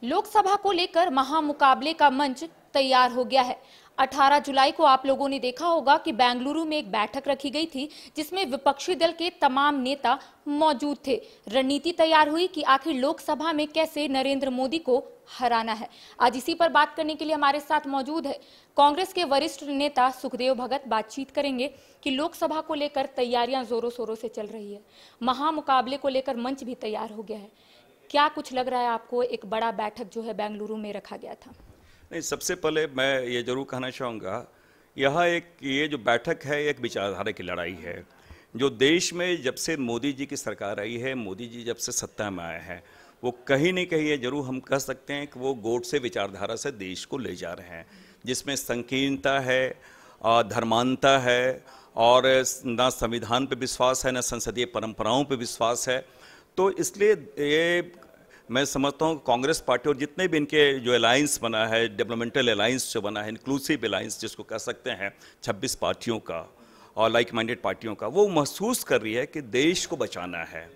लोकसभा को लेकर महामुकाबले का मंच तैयार हो गया है। 18 जुलाई को आप लोगों ने देखा होगा कि बेंगलुरु में एक बैठक रखी गई थी जिसमें विपक्षी दल के तमाम नेता मौजूद थे। रणनीति तैयार हुई कि आखिर लोकसभा में कैसे नरेंद्र मोदी को हराना है। आज इसी पर बात करने के लिए हमारे साथ मौजूद है कांग्रेस के वरिष्ठ नेता सुखदेव भगत। बातचीत करेंगे कि लोकसभा को लेकर तैयारियां जोरों शोरों से चल रही है, महामुकाबले को लेकर मंच भी तैयार हो गया है। क्या कुछ लग रहा है आपको, एक बड़ा बैठक जो है बेंगलुरु में रखा गया था? नहीं, सबसे पहले मैं ये जरूर कहना चाहूँगा, ये जो बैठक है एक विचारधारा की लड़ाई है। जो देश में जब से मोदी जी की सरकार आई है, मोदी जी जब से सत्ता में आए हैं, वो कहीं नहीं कहीं ये जरूर हम कह सकते हैं कि वो गोडसे विचारधारा से देश को ले जा रहे हैं, जिसमें संकीर्णता है, धर्मांता है, और ना संविधान पे विश्वास है, ना संसदीय परंपराओं पे विश्वास है। तो इसलिए ये मैं समझता हूँ कांग्रेस पार्टी और जितने भी इनके जो अलायंस बना है, डेवलपमेंटल अलायंस जो बना है, इंक्लूसिव अलायंस जिसको कह सकते हैं, 26 पार्टियों का और लाइक माइंडेड पार्टियों का, वो महसूस कर रही है कि देश को बचाना है।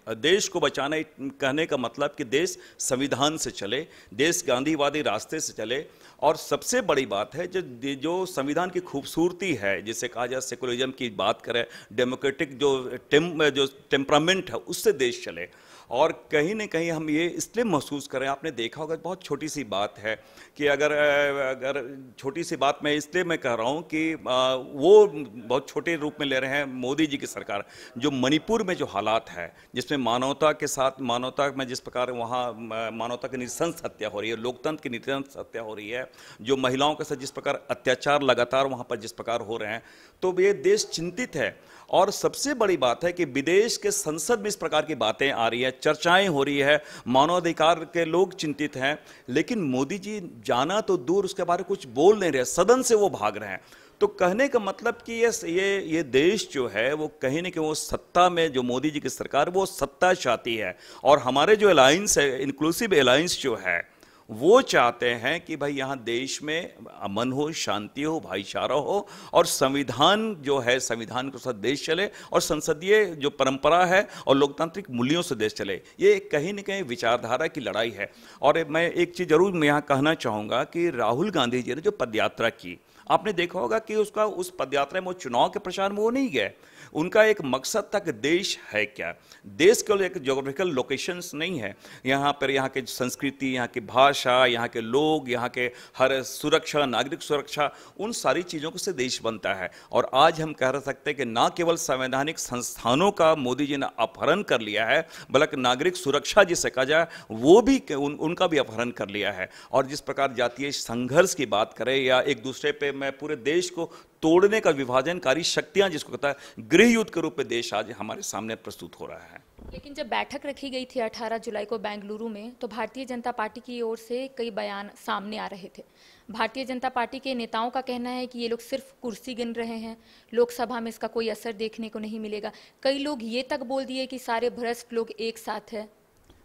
देश को बचाना कहने का मतलब कि देश संविधान से चले, देश गांधीवादी रास्ते से चले। और सबसे बड़ी बात है जो संविधान की खूबसूरती है, जिसे कहा जाए सेकुलरिज्म की बात करें, डेमोक्रेटिक जो टेम्परामेंट है, उससे देश चले। और कहीं न कहीं हम ये इसलिए महसूस करें, आपने देखा होगा बहुत छोटी सी बात है कि अगर छोटी सी बात मैं इसलिए मैं कह रहा हूँ कि वो बहुत छोटे रूप में ले रहे हैं मोदी जी की सरकार। जो मणिपुर में जो हालात है, जिसमें मानवता में जिस प्रकार वहाँ मानवता की नृशंस हत्या हो रही है, लोकतंत्र की नृशंस हत्या हो रही है, जो महिलाओं के साथ जिस प्रकार अत्याचार लगातार वहाँ पर जिस प्रकार हो रहे हैं, तो ये देश चिंतित है। और सबसे बड़ी बात है कि विदेश के संसद में इस प्रकार की बातें आ रही है, चर्चाएं हो रही है, मानवाधिकार के लोग चिंतित हैं, लेकिन मोदी जी जाना तो दूर, उसके बारे में कुछ बोल नहीं रहे, सदन से वो भाग रहे हैं। तो कहने का मतलब कि ये देश जो है वो कहीं न कहीं वो सत्ता में, जो मोदी जी की सरकार वो सत्ता चाहती है। और हमारे जो अलायंस है, इंक्लूसिव अलायंस जो है, वो चाहते हैं कि भाई यहाँ देश में अमन हो, शांति हो, भाईचारा हो, और संविधान जो है, संविधान के साथ देश चले, और संसदीय जो परंपरा है और लोकतांत्रिक मूल्यों से देश चले। ये कहीं न कहीं विचारधारा की लड़ाई है। और मैं एक चीज़ जरूर मैं यहाँ कहना चाहूँगा कि राहुल गांधी जी ने जो पदयात्रा की, आपने देखा होगा कि उस पदयात्रा में वो चुनाव के प्रचार में वो नहीं गए। उनका एक मकसद था कि देश है क्या, देश केवल एक ज्योग्राफिकल लोकेशंस नहीं है, यहाँ की संस्कृति, यहाँ की भाषा, यहाँ के लोग, यहाँ के हर सुरक्षा, नागरिक सुरक्षा, उन सारी चीज़ों से देश बनता है। और आज हम कह सकते हैं कि ना केवल संवैधानिक संस्थानों का मोदी जी ने अपहरण कर लिया है, बल्कि नागरिक सुरक्षा जिसे कहा जाए वो भी उनका भी अपहरण कर लिया है। और जिस प्रकार जातीय संघर्ष की बात करें या एक दूसरे पे मैं पूरे देश को तोड़ने का विभाजनकारी शक्तियां जिसको कहता है गृह युद्ध के रूप में देश आज हमारे सामने प्रस्तुत हो रहा है। लेकिन जब बैठक रखी गई थी 18 जुलाई को बेंगलुरु में, तो भारतीय जनता पार्टी की ओर से कई बयान सामने आ रहे थे। भारतीय जनता पार्टी के नेताओं का कहना है कि ये लोग सिर्फ कुर्सी गिन रहे हैं, लोकसभा में इसका कोई असर देखने को नहीं मिलेगा। कई लोग ये तक बोल दिए कि सारे भ्रष्ट लोग एक साथ है।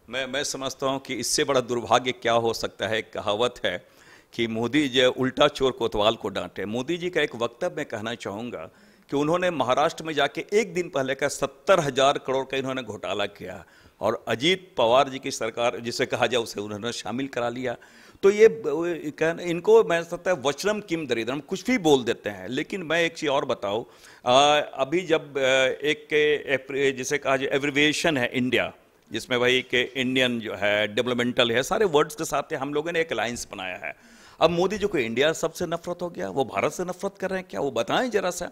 मैं समझता हूँ कि इससे बड़ा दुर्भाग्य क्या हो सकता है। कहावत है कि मोदी जी उल्टा चोर कोतवाल को डांटे। मोदी जी का एक वक्तव्य मैं कहना चाहूँगा कि उन्होंने महाराष्ट्र में जाके एक दिन पहले का 70,000 करोड़ का इन्होंने घोटाला किया, और अजीत पवार जी की सरकार जिसे कहा जाए उसे उन्होंने शामिल करा लिया। तो ये इनको मैं सकता है वचनम किम दरिद्रम, कुछ भी बोल देते हैं। लेकिन मैं एक चीज़ और बताऊँ, अभी जब एक जिसे कहा जाए एब्रिविएशन है इंडिया, जिसमें भाई कि इंडियन जो है, डेवलपमेंटल है, सारे वर्ड्स के साथ हम लोगों ने एक अलायंस बनाया है। अब मोदी जी को इंडिया सबसे नफरत हो गया, वो भारत से नफरत कर रहे हैं क्या, वो बताएं जरा सा।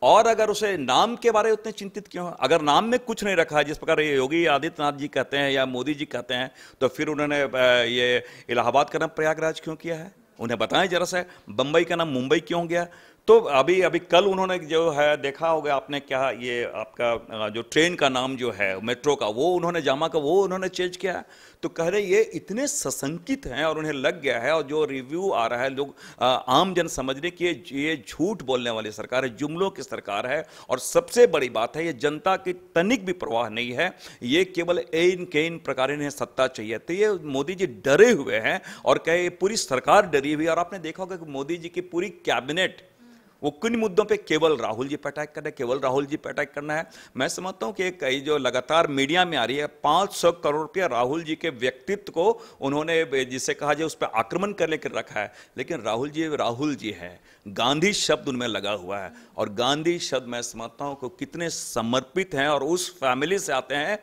और अगर उसे नाम के बारे में उतने चिंतित क्यों हैं? अगर नाम में कुछ नहीं रखा है, जिस प्रकार योगी आदित्यनाथ जी कहते हैं या मोदी जी कहते हैं, तो फिर उन्होंने ये इलाहाबाद का नाम प्रयागराज क्यों किया है? उन्हें बताएं जरा सा। बम्बई का नाम मुंबई क्यों गया? तो अभी कल उन्होंने जो है देखा होगा आपने, क्या ये आपका जो ट्रेन का नाम जो है मेट्रो का, वो उन्होंने जामा का वो उन्होंने चेंज किया है। तो कह रहे ये इतने सशंकित हैं और उन्हें लग गया है। और जो रिव्यू आ रहा है, लोग आम जन समझ रहे कि ये झूठ बोलने वाली सरकार है, जुमलों की सरकार है। और सबसे बड़ी बात है, ये जनता की तनिक भी परवाह नहीं है, ये केवल इन प्रकार इन्हें सत्ता चाहिए। तो ये मोदी जी डरे हुए हैं और कहे पूरी सरकार डरी हुई। और आपने देखा होगा कि मोदी जी की पूरी कैबिनेट वो किन मुद्दों पे केवल राहुल जी पे अटैक करना है, केवल राहुल जी पे अटैक करना है। मैं समझता हूं कि कई जो लगातार मीडिया में आ रही है 500 करोड़ रुपया राहुल जी के व्यक्तित्व को उन्होंने जिसे कहा जाए उस पर आक्रमण कर लेकर रखा है, लेकिन राहुल जी हैं, गांधी शब्द उनमें लगा हुआ है और गांधी शब्द मैं समझता हूं कि कितने समर्पित हैं और उस फैमिली से आते हैं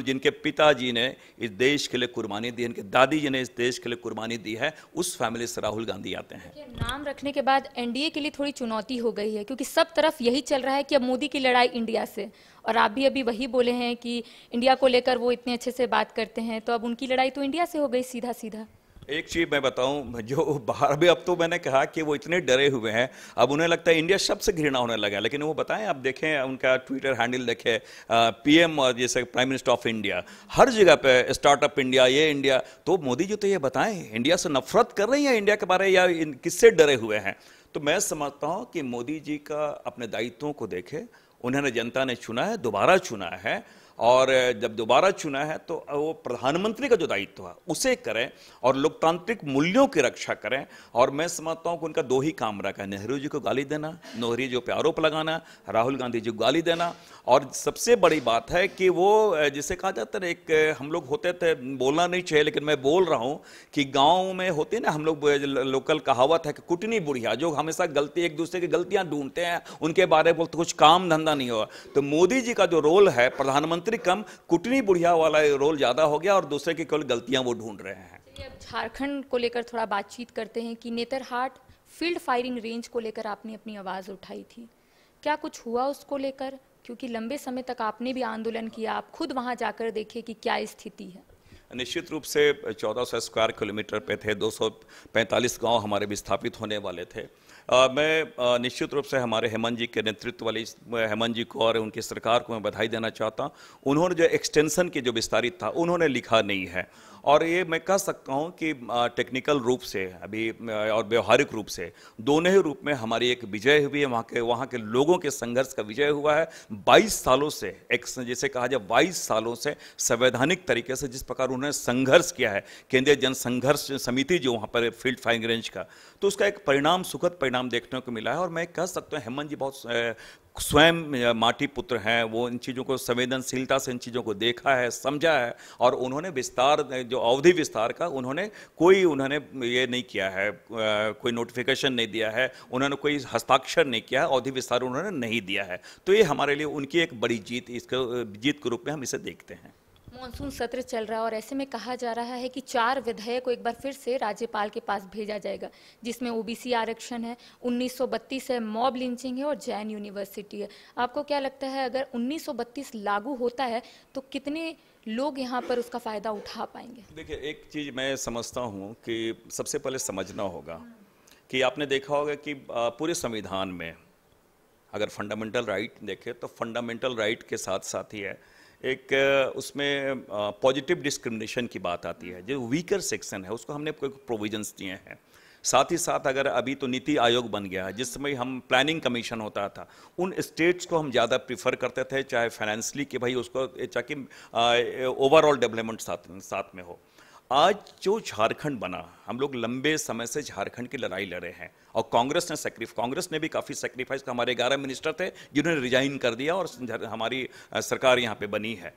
जिनके पिताजी ने इस देश के लिए कुर्बानी दी, इनके दादी जी ने इस देश के लिए कुर्बानी दी है, उस फैमिली से राहुल गांधी आते हैं। नाम रखने के बाद एनडीए के लिए थोड़ी चुनौती हो गई है, क्योंकि सब तरफ यही चल रहा है कि अब मोदी की लड़ाई इंडिया से, और आप भी अभी वही बोले हैं कि इंडिया को लेकर वो इतने अच्छे से बात करते हैं, तो अब उनकी लड़ाई तो इंडिया से हो गई सीधा सीधा। एक चीज मैं बताऊं, जो बाहर भी अब तो मैंने कहा कि वो इतने डरे हुए हैं, अब उन्हें लगता है इंडिया शब्द से घृणा होने लगा, लेकिन वो बताएं, आप देखें उनका ट्विटर हैंडल देखें, पीएम जैसे प्राइम मिनिस्टर ऑफ इंडिया, हर जगह पे स्टार्टअप इंडिया, ये इंडिया, तो मोदी जी तो ये बताएं इंडिया से नफरत कर रही है इंडिया के बारे या किससे डरे हुए हैं। तो मैं समझता हूं कि मोदी जी का अपने दायित्वों को देखे, उन्होंने जनता ने चुना है, दोबारा चुना है, और जब दोबारा चुना है तो वो प्रधानमंत्री का जो दायित्व है उसे करें और लोकतांत्रिक मूल्यों की रक्षा करें। और मैं समझता हूं कि उनका दो ही काम रखा है, नेहरू जी को गाली देना, नेहरू जी पे आरोप लगाना, राहुल गांधी जी को गाली देना, और सबसे बड़ी बात है कि वो जिसे कहा जाता है, एक हम लोग होते थे, बोलना नहीं चाहिए लेकिन मैं बोल रहा हूं कि गाँव में होते ना हम लोग, लोकल कहावत है कि कुटनी बुढ़िया, जो हमेशा गलती एक दूसरे की गलतियां ढूंढते हैं, उनके बारे में बोलते कुछ काम धंधा नहीं हुआ। तो मोदी जी का जो रोल है प्रधानमंत्री कम, कुटनी बुढ़िया वाला रोल ज्यादा हो गया और दूसरे की केवल गलतियां वो ढूंढ रहे हैं। अब झारखंड को लेकर थोड़ा बातचीत करते हैं कि नेतरहाट फील्ड फायरिंग रेंज को लेकर आपने अपनी आवाज उठाई थी, क्या कुछ हुआ उसको लेकर? क्योंकि लंबे समय तक आपने भी आंदोलन किया, आप खुद वहां जाकर देखे कि क्या स्थिति है। निश्चित रूप से 1400 स्क्वायर किलोमीटर पे थे, 245 गांव हमारे विस्थापित होने वाले थे। मैं निश्चित रूप से हमारे हेमंत जी के नेतृत्व वाली हेमंत जी को और उनकी सरकार को मैं बधाई देना चाहता हूँ। उन्होंने जो एक्सटेंशन की जो विस्तारित था उन्होंने लिखा नहीं है, और ये मैं कह सकता हूँ कि टेक्निकल रूप से अभी और व्यवहारिक रूप से दोनों ही रूप में हमारी एक विजय हुई है, वहाँ के लोगों के संघर्ष का विजय हुआ है। 22 सालों से एक जिसे कहा जाए 22 सालों से संवैधानिक तरीके से जिस प्रकार उन्होंने संघर्ष किया है केंद्रीय जन संघर्ष समिति जो वहाँ पर फील्ड फायरिंग रेंज का, तो उसका एक परिणाम, सुखद परिणाम देखने को मिला है। और मैं कह सकता हूँ हेमंत जी बहुत स्वयं माटी पुत्र हैं, वो इन चीज़ों को संवेदनशीलता से इन चीज़ों को देखा है, समझा है, और उन्होंने विस्तार जो अवधि विस्तार का उन्होंने ये नहीं किया है, कोई नोटिफिकेशन नहीं दिया है, उन्होंने कोई हस्ताक्षर नहीं किया है, अवधि विस्तार उन्होंने नहीं दिया है। तो ये हमारे लिए उनकी एक बड़ी जीत, इसको जीत के रूप में हम इसे देखते हैं। मॉनसून सत्र चल रहा है और ऐसे में कहा जा रहा है कि 4 विधेयक को एक बार फिर से राज्यपाल के पास भेजा जाएगा, जिसमें ओबीसी आरक्षण है, 1932 है, मॉब लिंचिंग है और जैन यूनिवर्सिटी है। आपको क्या लगता है अगर 1932 लागू होता है तो कितने लोग यहाँ पर उसका फायदा उठा पाएंगे? देखिए, एक चीज मैं समझता हूँ कि सबसे पहले समझना होगा कि आपने देखा होगा कि पूरे संविधान में अगर फंडामेंटल राइट देखें तो फंडामेंटल राइट के साथ साथ ही है एक उसमें पॉजिटिव डिस्क्रिमिनेशन की बात आती है, जो वीकर सेक्शन है उसको हमने कोई प्रोविजंस दिए हैं। साथ ही साथ अगर अभी तो नीति आयोग बन गया है, जिस समय हम प्लानिंग कमीशन होता था उन स्टेट्स को हम ज़्यादा प्रीफर करते थे, चाहे फाइनेंशियली कि भाई उसको ताकि ओवरऑल डेवलपमेंट साथ में हो। आज जो झारखंड बना, हम लोग लंबे समय से झारखंड की लड़ाई लड़े हैं और कांग्रेस ने भी काफ़ी सेक्रीफाइस, हमारे 11 मिनिस्टर थे जिन्होंने रिजाइन कर दिया और हमारी सरकार यहाँ पे बनी है,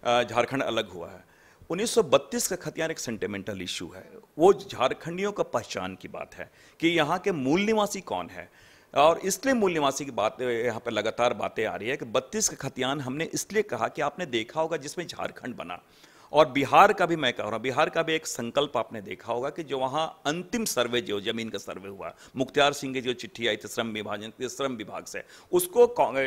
झारखंड अलग हुआ है। 1932 का खतियान एक सेंटिमेंटल इशू है, वो झारखंडियों का पहचान की बात है कि यहाँ के मूल निवासी कौन है, और इसलिए मूल निवासी की बात यहाँ पर लगातार बातें आ रही है कि 32 का खतियान हमने इसलिए कहा कि आपने देखा होगा जिसमें झारखंड बना, और बिहार का भी मैं कह रहा हूँ, बिहार का भी एक संकल्प आपने देखा होगा कि जो वहाँ अंतिम सर्वे जो जमीन का सर्वे हुआ, मुख्तियार सिंह की जो चिट्ठी आई थी श्रम विभाग से, उसको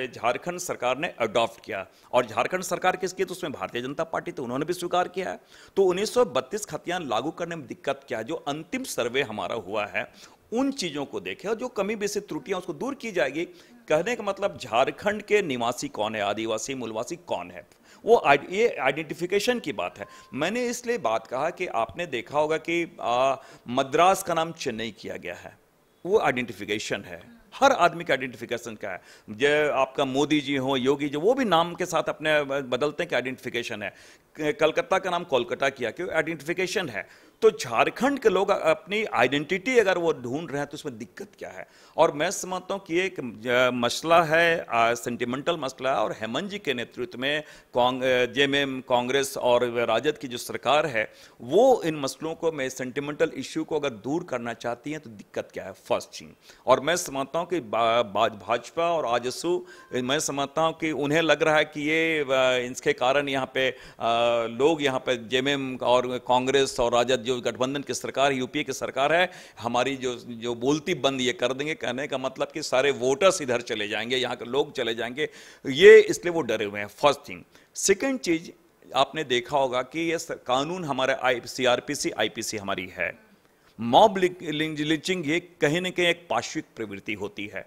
झारखंड सरकार ने अडॉप्ट किया, और झारखंड सरकार किसकी, तो उसमें भारतीय जनता पार्टी थी, उन्होंने भी स्वीकार किया है। तो 1932 खतियान लागू करने में दिक्कत क्या है, जो अंतिम सर्वे हमारा हुआ है उन चीज़ों को देखें और जो कमी बेसी त्रुटियां उसको दूर की जाएगी। कहने का मतलब झारखंड के निवासी कौन है, आदिवासी मूलवासी कौन है, वो ये आइडेंटिफिकेशन की बात है। मैंने इसलिए बात कहा कि आपने देखा होगा कि मद्रास का नाम चेन्नई किया गया है, वो आइडेंटिफिकेशन है, हर आदमी का आइडेंटिफिकेशन का है। जो आपका मोदी जी हो, योगी जी, वो भी नाम के साथ अपने बदलते हैं कि आइडेंटिफिकेशन है। कलकत्ता का नाम कोलकाता किया, क्यों, आइडेंटिफिकेशन है। तो झारखंड के लोग अपनी आइडेंटिटी अगर वो ढूंढ रहे हैं तो उसमें दिक्कत क्या है। और मैं समझता हूँ कि एक मसला है, सेंटिमेंटल मसला है, और हेमंत जी के नेतृत्व में जेएमएम, कांग्रेस और राजद की जो सरकार है वो इन मसलों को, मैं सेंटिमेंटल इश्यू को अगर दूर करना चाहती है तो दिक्कत क्या है, फर्स्ट थिंग। और मैं समझता हूँ कि भाजपा और आजसू, मैं समझता हूँ कि उन्हें लग रहा है कि ये इसके कारण यहाँ पे लोग यहाँ पे जेएमएम और कांग्रेस और राजद जो गठबंधन की सरकार, यूपीए की सरकार है, हमारी जो बोलती बंद ये कर देंगे। कहने का मतलब कि सारे वोटर्स इधर चले जाएंगे, यहाँ के लोग चले जाएंगे, ये इसलिए वो डरे हुए हैं, फर्स्ट थिंग। सेकंड चीज, आपने देखा होगा कि ये कानून हमारे सीआरपीसी आईपीसी हमारी है, मॉब लिंचिंग ये कहीं ना कहीं एक पार्श्विक प्रवृत्ति होती है।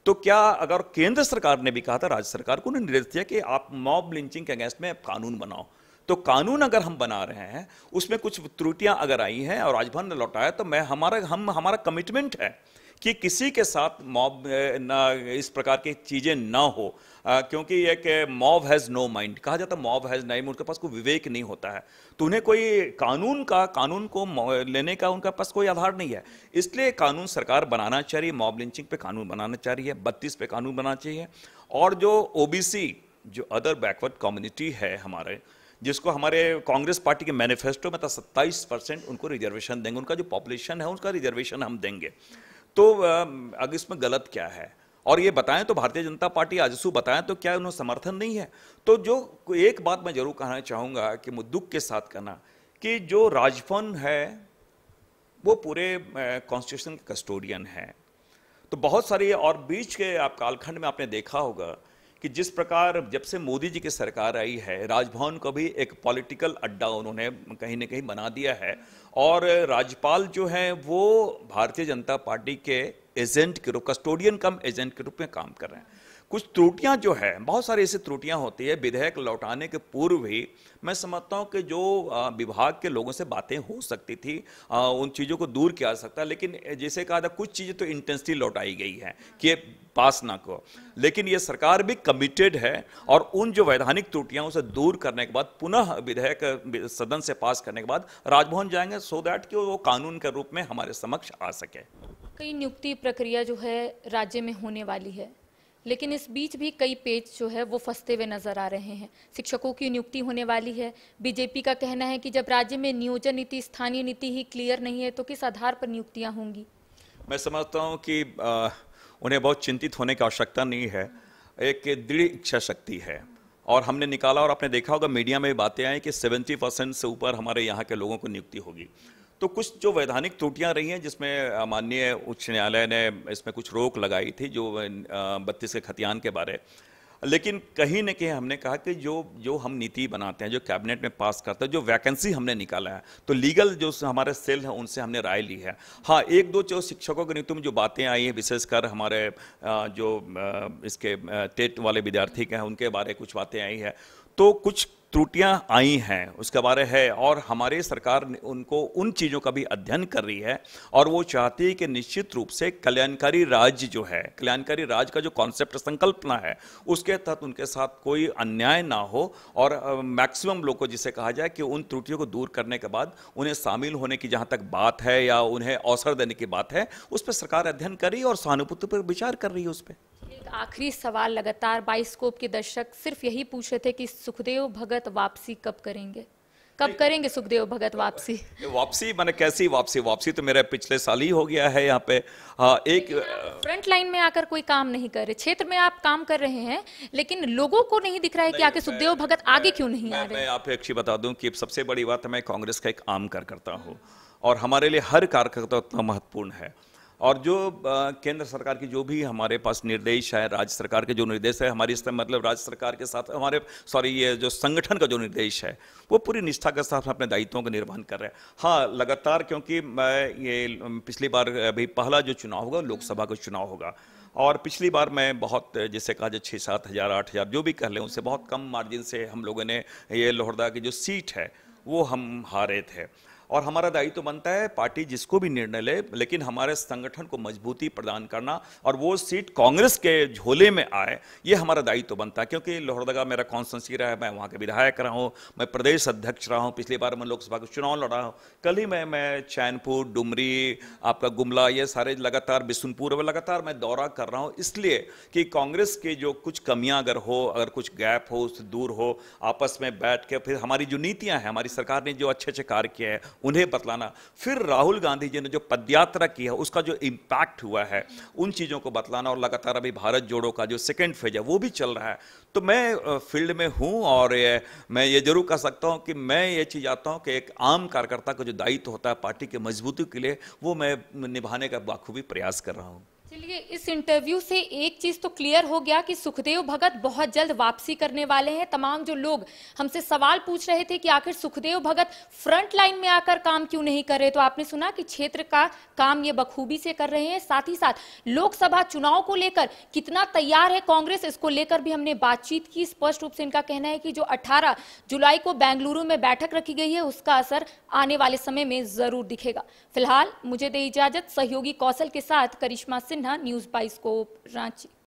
तो क्या अगर केंद्र सरकार ने भी कहा था, राज्य सरकार को निर्देश दिया कि आप मॉब लिंचिंग के अगेंस्ट में कानून बनाओ, तो कानून अगर हम बना रहे हैं उसमें कुछ त्रुटियां अगर आई हैं और राजभवन ने लौटाया, तो हमारा कमिटमेंट है कि किसी के साथ मॉब इस प्रकार की चीजें ना हो, क्योंकि एक मॉब हैज नो माइंड कहा जाता है, मॉब हैज नहीं, उनके पास कोई विवेक नहीं होता है, तो उन्हें कोई कानून को लेने का उनका पास कोई आधार नहीं है। इसलिए कानून सरकार बनाना चाहिए, मॉब लिंचिंग पे कानून बनाना चाहिए, 32 पे कानून बनाना चाहिए। और जो ओबीसी, जो अदर बैकवर्ड कम्युनिटी है हमारे, जिसको हमारे कांग्रेस पार्टी के मैनिफेस्टो में था 27% उनको रिजर्वेशन देंगे, उनका जो पॉपुलेशन है उसका रिजर्वेशन हम देंगे, तो अगर इसमें गलत क्या है? और ये बताएं तो भारतीय जनता पार्टी, आजसू बताएं तो क्या उन्हें समर्थन नहीं है? तो जो एक बात मैं जरूर कहना चाहूंगा कि दुख के साथ कहना कि जो राजभवन है वो पूरे कॉन्स्टिट्यूशन के कस्टोडियन है। तो बहुत सारी, और बीच के आप कालखंड में आपने देखा होगा कि जिस प्रकार जब से मोदी जी की सरकार आई है, राजभवन को भी एक पॉलिटिकल अड्डा उन्होंने कहीं ना कहीं बना दिया है, और राज्यपाल जो हैं वो भारतीय जनता पार्टी के एजेंट के रूप, कस्टोडियन कम एजेंट के रूप में काम कर रहे हैं। कुछ त्रुटियां जो है, बहुत सारी ऐसी त्रुटियां होती है, विधेयक लौटाने के पूर्व ही मैं समझता हूं कि जो विभाग के लोगों से बातें हो सकती थी उन चीज़ों को दूर किया जा सकता है, लेकिन जैसे कहा था कुछ चीज़ें तो इंटेंसली लौटाई गई हैं कि पास ना को, लेकिन ये सरकार भी कमिटेड है और उन जो वैधानिक त्रुटियां उसे दूर करने के बाद पुनः विधेयक सदन से पास करने के बाद राजभवन जाएंगे, सो दैट कि वो कानून के रूप में हमारे समक्ष आ सके। कई नियुक्ति प्रक्रिया जो है राज्य में होने वाली है, लेकिन इस बीच भी कई पेच जो है वो फंसते हुए नजर आ रहे हैं। शिक्षकों की नियुक्ति होने वाली है, बीजेपी का कहना है कि जब राज्य में नियोजन नीति, स्थानीय नीति ही क्लियर नहीं है तो किस आधार पर नियुक्तियां होंगी? मैं समझता हूं कि उन्हें बहुत चिंतित होने की आवश्यकता नहीं है, एक दृढ़ इच्छा शक्ति है। और हमने निकाला और आपने देखा होगा मीडिया में बातें आई कि 70% से ऊपर हमारे यहाँ के लोगों को नियुक्ति होगी। तो कुछ जो वैधानिक त्रुटियां रही हैं जिसमें माननीय उच्च न्यायालय ने इसमें कुछ रोक लगाई थी, जो 32 के खतियान के बारे, लेकिन कहीं न कहीं हमने कहा कि जो हम नीति बनाते हैं, जो कैबिनेट में पास करते हैं, जो वैकेंसी हमने निकाला है, तो लीगल जो हमारे सेल हैं उनसे हमने राय ली है। हाँ, एक दो जो शिक्षकों की नियुक्ति में जो बातें आई हैं, विशेषकर हमारे जो इसके टेट वाले विद्यार्थी के हैं उनके बारे कुछ बातें आई है, तो कुछ त्रुटियां आई हैं उसके बारे है, और हमारी सरकार उनको उन चीज़ों का भी अध्ययन कर रही है, और वो चाहती है कि निश्चित रूप से कल्याणकारी राज्य जो है, कल्याणकारी राज्य का जो कॉन्सेप्ट संकल्पना है, उसके तहत उनके साथ कोई अन्याय ना हो, और मैक्सिमम लोग को जिसे कहा जाए कि उन त्रुटियों को दूर करने के बाद उन्हें शामिल होने की जहाँ तक बात है या उन्हें अवसर देने की बात है, उस पर सरकार अध्ययन कर रही है और सहानुभूति पर विचार कर रही है उस पर। एक आखिरी सवाल, लगातार बाइस्कोप के दर्शक सिर्फ यही पूछ रहे थे कि सुखदेव भगत वापसी कब करेंगे, कब करेंगे सुखदेव भगत वापसी? वापसी माने कैसी वापसी? वापसी तो मेरा पिछले साल ही हो गया है यहाँ पे। एक फ्रंट लाइन में आकर कोई काम नहीं कर रहे, क्षेत्र में आप काम कर रहे हैं, लेकिन लोगों को नहीं दिख रहा है कि आके सुखदेव भगत आगे क्यों नहीं आ रहे? मैं आपको एक चीज बता दूं कि सबसे बड़ी बात है, मैं कांग्रेस का एक आम कार्यकर्ता हूँ और हमारे लिए हर कार्यकर्ता उतना महत्वपूर्ण है, और जो केंद्र सरकार की जो भी हमारे पास निर्देश है, राज्य सरकार के जो निर्देश है, हमारी मतलब राज्य सरकार के साथ हमारे ये जो संगठन का जो निर्देश है, वो पूरी निष्ठा के साथ अपने दायित्वों का निर्वहन कर रहे हैं। हाँ, लगातार, क्योंकि ये पिछली बार अभी पहला जो चुनाव होगा लोकसभा का चुनाव होगा, और पिछली बार मैं बहुत, जैसे कहा जाए 6-7 हज़ार 8 हज़ार जो भी कह लें, उससे बहुत कम मार्जिन से हम लोगों ने ये लोहरदगा की जो सीट है वो हम हारे थे। और हमारा दायित्व बनता है पार्टी जिसको भी निर्णय ले, लेकिन हमारे संगठन को मजबूती प्रदान करना और वो सीट कांग्रेस के झोले में आए, ये हमारा दायित्व बनता है। क्योंकि लोहरदगा मेरा कॉन्स्टिट्यूंसी रहा है, मैं वहाँ के विधायक रहा हूँ, मैं प्रदेश अध्यक्ष रहा हूँ, पिछली बार मैं लोकसभा का चुनाव लड़ा हूँ, कल ही मैं चैनपुर, डुमरी, आपका गुमला, ये सारे लगातार बिशुनपुर लगातार मैं दौरा कर रहा हूँ, इसलिए कि कांग्रेस के जो कुछ कमियां अगर हो, अगर कुछ गैप हो, उससे दूर हो, आपस में बैठ के फिर हमारी जो नीतियां हैं, हमारी सरकार ने जो अच्छे अच्छे कार्य किए हैं उन्हें बतलाना, फिर राहुल गांधी जी ने जो पदयात्रा की है उसका जो इम्पैक्ट हुआ है उन चीज़ों को बतलाना, और लगातार अभी भारत जोड़ो का जो सेकेंड फेज है वो भी चल रहा है। तो मैं फील्ड में हूँ और मैं ये जरूर कह सकता हूँ कि मैं ये चीज़ आता हूँ कि एक आम कार्यकर्ता का जो दायित्व होता है पार्टी की मजबूती के लिए, वो मैं निभाने का बाखूबी प्रयास कर रहा हूँ। चलिए, इस इंटरव्यू से एक चीज तो क्लियर हो गया कि सुखदेव भगत बहुत जल्द वापसी करने वाले हैं। तमाम जो लोग हमसे सवाल पूछ रहे थे कि आखिर सुखदेव भगत फ्रंट लाइन में आकर काम क्यों नहीं कर रहे, तो आपने सुना कि क्षेत्र का काम ये बखूबी से कर रहे हैं। साथ ही साथ लोकसभा चुनाव को लेकर कितना तैयार है कांग्रेस, इसको लेकर भी हमने बातचीत की। स्पष्ट रूप से इनका कहना है कि जो 18 जुलाई को बेंगलुरु में बैठक रखी गई है उसका असर आने वाले समय में जरूर दिखेगा। फिलहाल मुझे दे इजाजत, सहयोगी कौशल के साथ करिश्मा सिन्हा, न्यूज़ बाइस्कोप, रांची।